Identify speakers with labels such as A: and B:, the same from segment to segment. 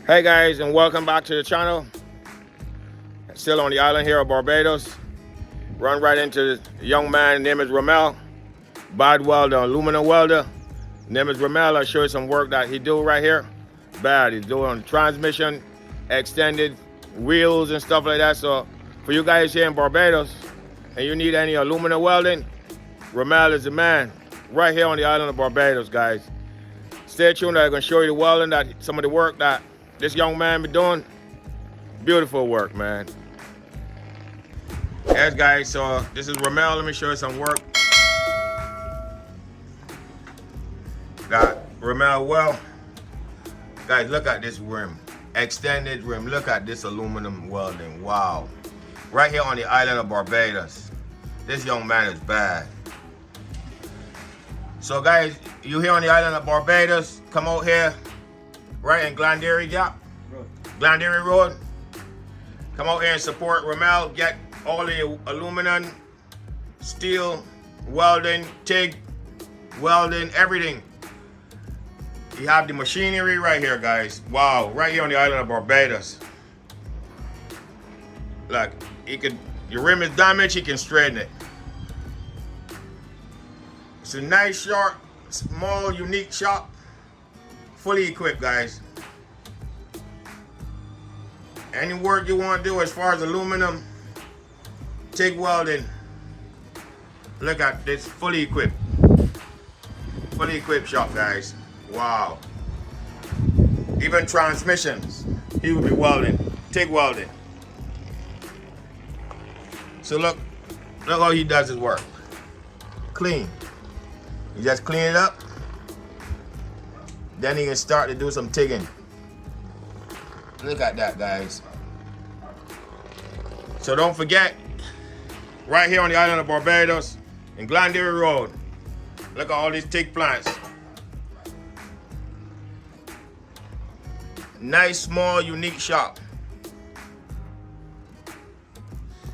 A: Hey guys, and welcome back to the channel. Still on the island here of Barbados. Run right into the young man, name is Rommell. Bad welder, aluminum welder. Name is Rommell. I'll show you some work that he do right here. Bad, he's doing transmission, extended wheels and stuff like that. So for you guys here in Barbados, and you need any aluminum welding, Rommell is the man. Right here on the island of Barbados, guys. Stay tuned, I'm gonna show you the welding, that some of the work that this young man be doing. Beautiful work, man. Yes, guys, so this is Rommell. Let me show you some work. Got Rommell well. Guys, look at this rim. Extended rim. Look at this aluminum welding. Wow. Right here on the island of Barbados. This young man is bad. So guys, you here on the island of Barbados, come out here, right in Glenderry Gap, Glenderry Road. Come out here and support Rommell. Get all the aluminum, steel, welding, TIG, welding, everything. You have the machinery right here, guys. Wow, right here on the island of Barbados. Look, your rim is damaged, you can straighten it. It's a nice, short, small, unique shop. Fully equipped, guys. Any work you want to do as far as aluminum, TIG welding, look at this, fully equipped. Fully equipped shop, guys. Wow. Even transmissions, he will be welding, TIG welding. So look how he does his work. Clean. You just clean it up, then you can start to do some TIGging. Look at that, guys. So don't forget, right here on the island of Barbados, in Glenderry Road, look at all these TIG plants. Nice, small, unique shop.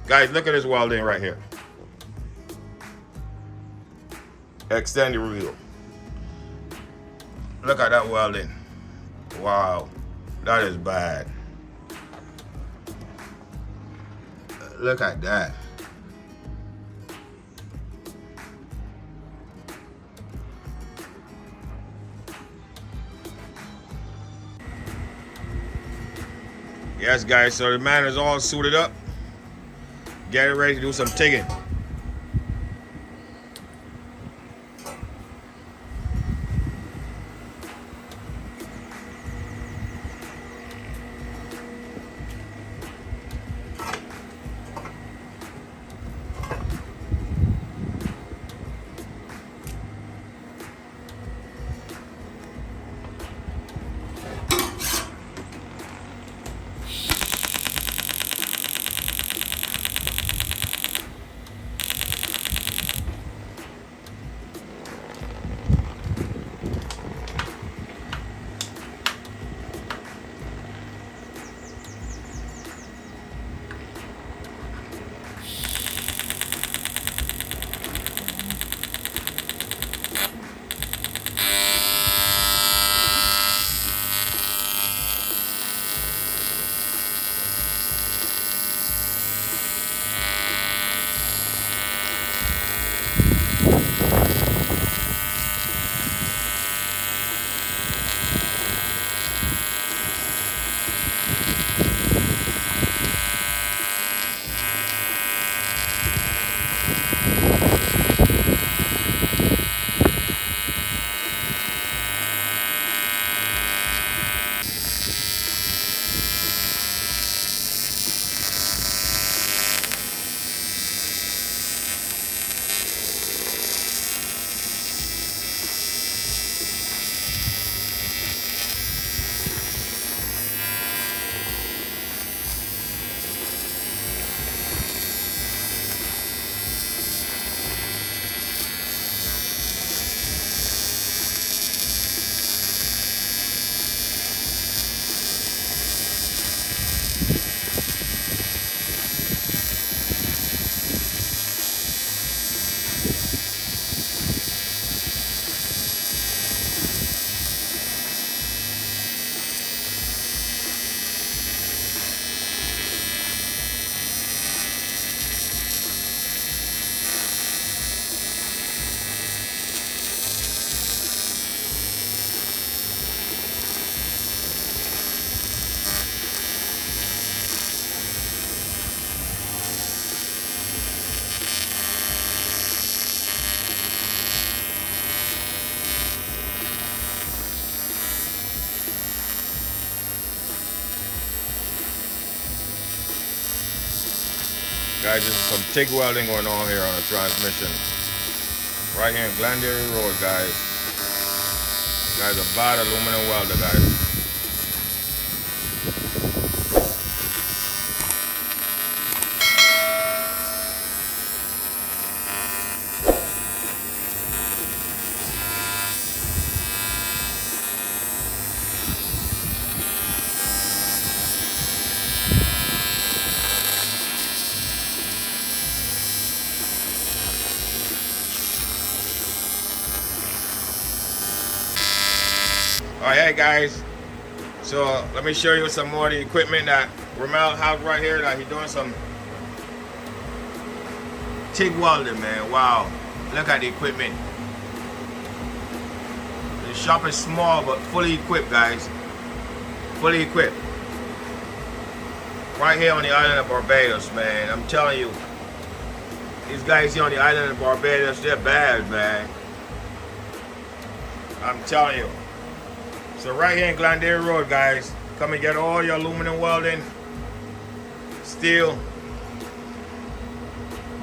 A: Guys, look at this welding right here. Extended wheel. Look at that welding. Wow, that is bad. Look at that. Yes, guys, so the man is all suited up. Getting ready to do some TIGging. Guys, there's some TIG welding going on here on the transmission. Right here in Glendale Road, guys. Guys, a bad aluminum welder, guys. Alright, hey guys, so let me show you some more of the equipment that Rommell has right here that he's doing some TIG welding, man. Wow, look at the equipment. The shop is small but fully equipped, guys. Fully equipped. Right here on the island of Barbados, man. I'm telling you, these guys here on the island of Barbados, they're bad, man. I'm telling you. So right here in Glendale Road, guys, come and get all your aluminum welding, steel,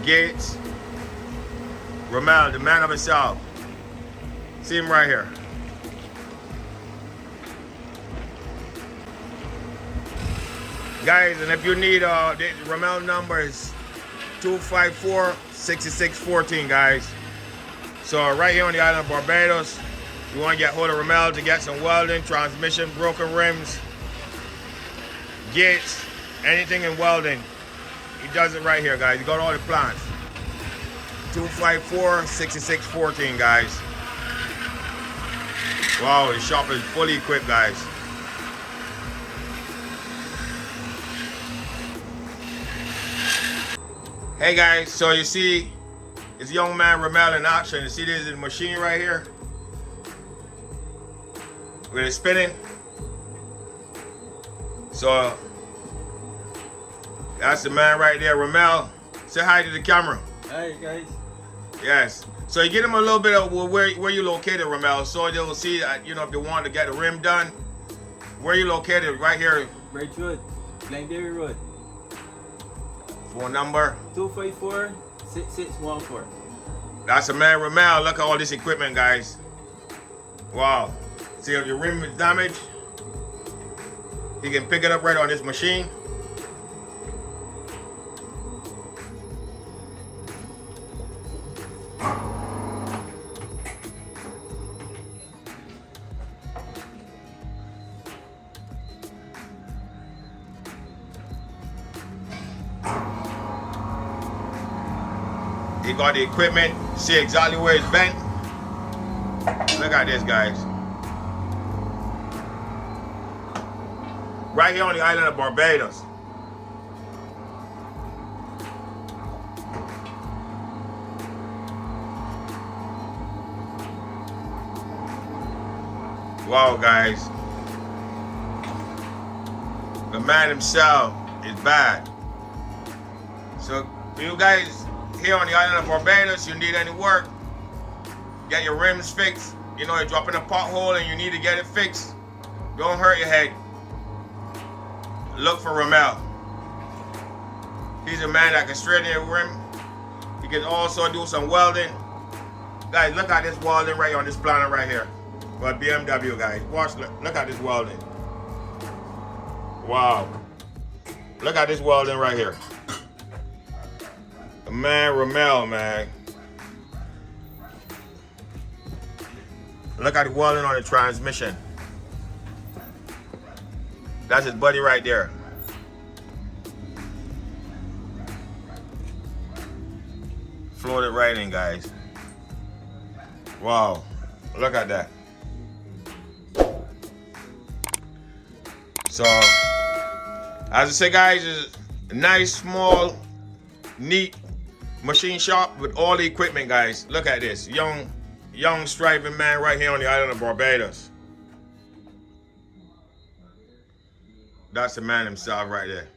A: gates. Rommell, the man of himself. See him right here. Guys, and if you need, the Rommell number is 254-6614, guys. So right here on the island of Barbados, you want to get hold of Rommell to get some welding, transmission, broken rims, gates, anything in welding. He does it right here, guys. He got all the plans. 254-6614, guys. Wow, his shop is fully equipped, guys. Hey guys, so you see this young man Rommell in action. You see this machine right here? With it spinning. So that's the man right there, Rommell. Say hi to the camera.
B: Hi guys.
A: Yes. So you get them a little bit of where you located, Rommell, so they'll see that, you know, if they want to get the rim done. Where you located? Right here.
B: Right Road, Glendale Road.
A: Phone number?
B: 254-6614.
A: That's the man Rommell. Look at all this equipment, guys. Wow. See if your rim is damaged, he can pick it up right on this machine. He got the equipment, see exactly where it's bent. Look at this, guys. Right here on the island of Barbados. Wow, guys. The man himself is bad. So, for you guys here on the island of Barbados, you need any work, get your rims fixed. You know, you're dropping a pothole and you need to get it fixed. Don't hurt your head. Look for Rommell. He's a man that can straighten your rim. He can also do some welding. Guys, look at this welding right on this planet right here. For BMW, guys. Watch, look at this welding. Wow. Look at this welding right here. The man Rommell, man. Look at the welding on the transmission. That's his buddy right there. Floated right in, guys. Wow, look at that. So, as I say, guys, it's a nice, small, neat machine shop with all the equipment, guys. Look at this, young striving man right here on the island of Barbados. That's the man himself right there.